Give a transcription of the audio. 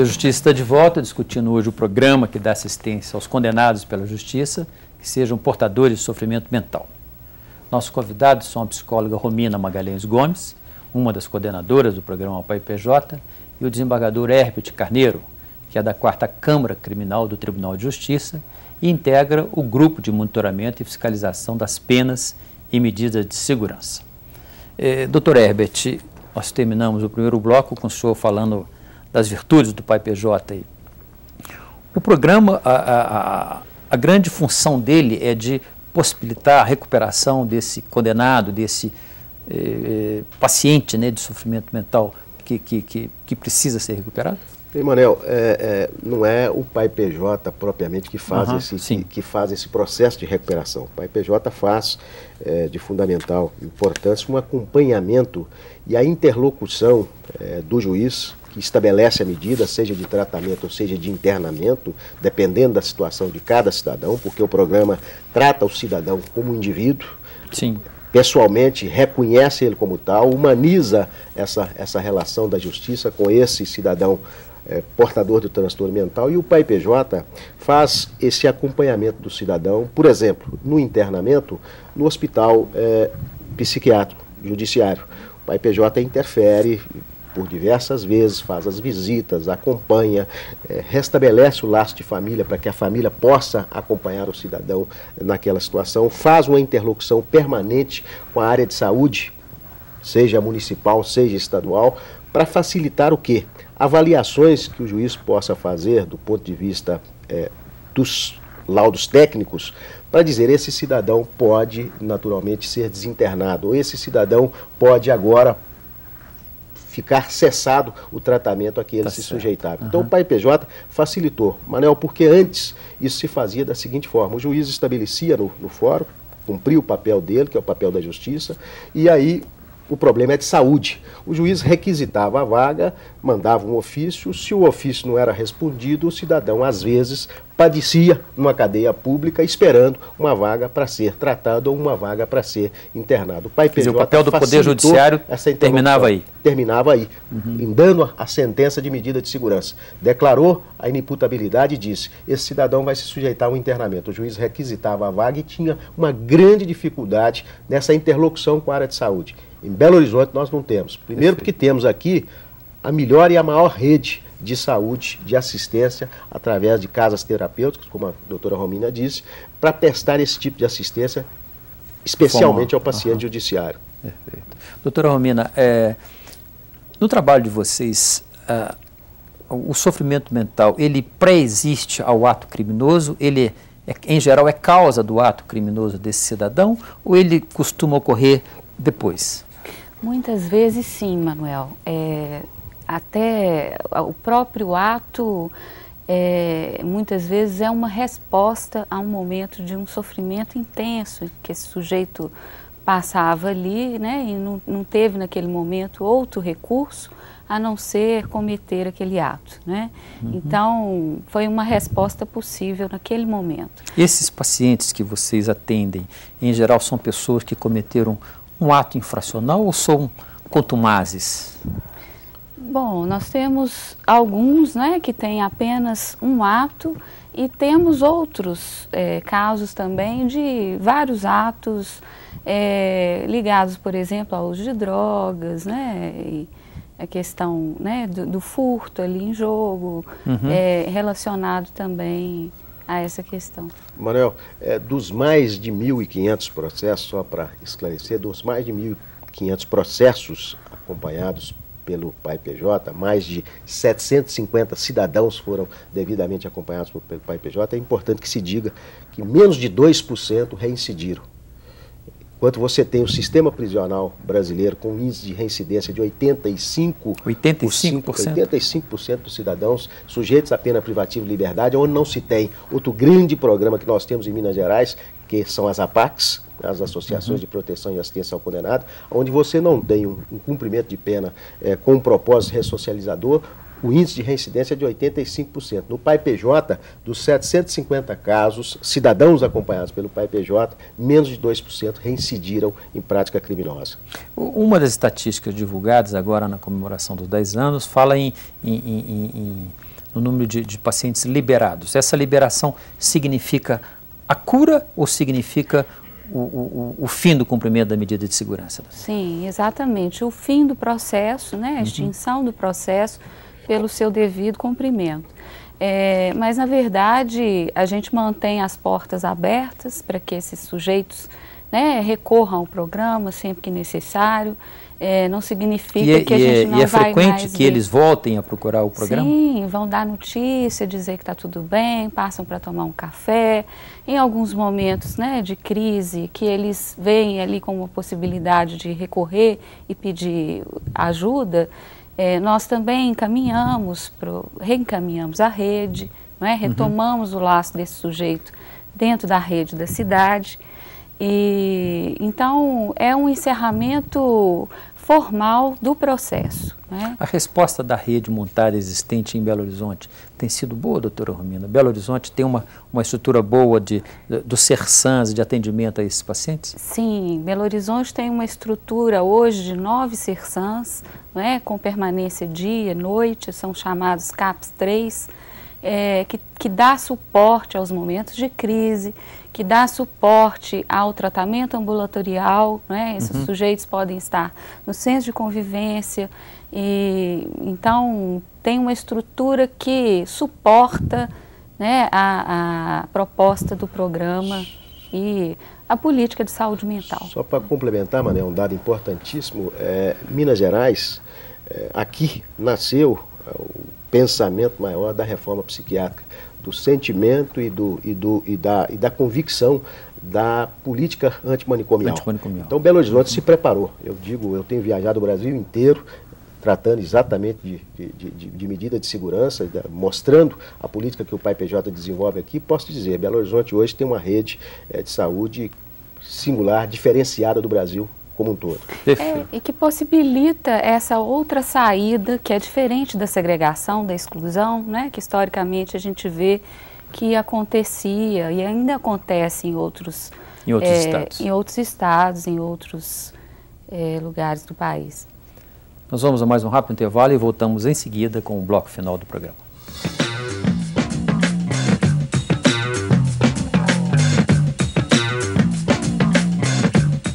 dia, a Justiça está de volta, discutindo hoje o programa que dá assistência aos condenados pela Justiça que sejam portadores de sofrimento mental. Nossos convidados são a psicóloga Romina Magalhães Gomes, uma das coordenadoras do programa PAI-PJ, e o desembargador Herbert Carneiro, que é da 4ª Câmara Criminal do Tribunal de Justiça e integra o Grupo de Monitoramento e Fiscalização das Penas e Medidas de Segurança. Doutor Herbert, nós terminamos o primeiro bloco com o senhor falando das virtudes do PAI-PJ. O programa, a grande função dele é de possibilitar a recuperação desse condenado, desse paciente, né, de sofrimento mental que precisa ser recuperado? Emanuel, não é o PAI-PJ propriamente que faz, que faz esse processo de recuperação. O PAI-PJ faz de fundamental importância um acompanhamento e a interlocução do juiz que estabelece a medida, seja de tratamento ou seja de internamento, dependendo da situação de cada cidadão, porque o programa trata o cidadão como indivíduo. Sim. Pessoalmente, reconhece ele como tal, humaniza essa relação da justiça com esse cidadão portador do transtorno mental, e o PAI-PJ faz esse acompanhamento do cidadão, por exemplo, no internamento, no hospital psiquiátrico, judiciário. O PAI-PJ interfere por diversas vezes, faz as visitas, acompanha, restabelece o laço de família para que a família possa acompanhar o cidadão naquela situação, faz uma interlocução permanente com a área de saúde, seja municipal, seja estadual, para facilitar o quê? Avaliações que o juiz possa fazer do ponto de vista dos laudos técnicos, para dizer esse cidadão pode naturalmente ser desinternado, ou esse cidadão pode agora ficar cessado o tratamento a que ele se sujeitava. Então o PAI-PJ facilitou, Manel, porque antes isso se fazia da seguinte forma: o juiz estabelecia no fórum, cumpria o papel dele, que é o papel da justiça, e aí o problema é de saúde. O juiz requisitava a vaga, mandava um ofício, se o ofício não era respondido, o cidadão às vezes padecia numa cadeia pública esperando uma vaga para ser tratado ou uma vaga para ser internado. O PAI-PJ, o papel do Poder Judiciário terminava aí. Terminava aí, em dando a sentença de medida de segurança. Declarou a inimputabilidade e disse: esse cidadão vai se sujeitar ao internamento. O juiz requisitava a vaga e tinha uma grande dificuldade nessa interlocução com a área de saúde. Em Belo Horizonte nós não temos. Primeiro porque temos aqui a melhor e a maior rede de saúde, de assistência, através de casas terapêuticas, como a doutora Romina disse, para prestar esse tipo de assistência, especialmente ao paciente judiciário. Perfeito. Doutora Romina, no trabalho de vocês, o sofrimento mental, ele pré-existe ao ato criminoso? Ele, em geral, é causa do ato criminoso desse cidadão, ou ele costuma ocorrer depois? Muitas vezes sim, Manuel. Até o próprio ato, muitas vezes, é uma resposta a um momento de um sofrimento intenso que esse sujeito passava ali, né, e não teve naquele momento outro recurso a não ser cometer aquele ato, né? Então, foi uma resposta possível naquele momento. Esses pacientes que vocês atendem, em geral, são pessoas que cometeram um ato infracional ou são contumazes? Bom, nós temos alguns, né, que têm apenas um ato, e temos outros casos também de vários atos ligados, por exemplo, ao uso de drogas, né, e a questão, né, do furto ali em jogo, relacionado também a essa questão. Manuel, dos mais de 1.500 processos, só para esclarecer, dos mais de 1.500 processos acompanhados pelo PAI-PJ, mais de 750 cidadãos foram devidamente acompanhados pelo PAI-PJ. É importante que se diga que menos de 2% reincidiram. Enquanto você tem o sistema prisional brasileiro com um índice de reincidência de 85% dos cidadãos sujeitos à pena privativa de liberdade, onde não se tem outro grande programa que nós temos em Minas Gerais, que são as APACs, as Associações de Proteção e Assistência ao Condenado, onde você não tem um cumprimento de pena com um propósito ressocializador, o índice de reincidência é de 85%. No PAI-PJ, dos 750 casos, cidadãos acompanhados pelo PAI-PJ, menos de 2% reincidiram em prática criminosa. Uma das estatísticas divulgadas agora na comemoração dos 10 anos fala em no número de pacientes liberados. Essa liberação significa a cura ou significa o fim do cumprimento da medida de segurança? Sim, exatamente. O fim do processo, né, a extinção do processo pelo seu devido cumprimento. Mas, na verdade, a gente mantém as portas abertas para que esses sujeitos, né, recorram ao programa sempre que necessário. Não significa que a gente não vai mais... E é frequente que eles voltem a procurar o programa? Sim, vão dar notícia, dizer que está tudo bem, passam para tomar um café. Em alguns momentos, né, de crise, que eles veem ali como uma possibilidade de recorrer e pedir ajuda, nós também reencaminhamos a rede, não é? Retomamos o laço desse sujeito dentro da rede da cidade. E então é um encerramento formal do processo, né? A resposta da rede montada existente em Belo Horizonte tem sido boa, doutora Romina? Belo Horizonte tem uma estrutura boa do CERSANS, de atendimento a esses pacientes? Sim, Belo Horizonte tem uma estrutura hoje de 9 CERSANS, né, com permanência dia, noite, são chamados CAPS 3, que dá suporte aos momentos de crise, que dá suporte ao tratamento ambulatorial, né? Esses sujeitos podem estar no centro de convivência, e então tem uma estrutura que suporta, né, a proposta do programa e a política de saúde mental. Só para complementar, Mané, um dado importantíssimo, Minas Gerais, aqui nasceu o pensamento maior da reforma psiquiátrica, do sentimento e da convicção da política antimanicomial. Então, Belo Horizonte se preparou. Eu tenho viajado o Brasil inteiro, tratando exatamente de medida de segurança, mostrando a política que o PAI-PJ desenvolve aqui. Posso dizer, Belo Horizonte hoje tem uma rede de saúde singular, diferenciada do Brasil como um todo. E que possibilita essa outra saída, que é diferente da segregação, da exclusão, né, que historicamente a gente vê que acontecia e ainda acontece em outros estados, em outros lugares do país. Nós vamos a mais um rápido intervalo e voltamos em seguida com o bloco final do programa.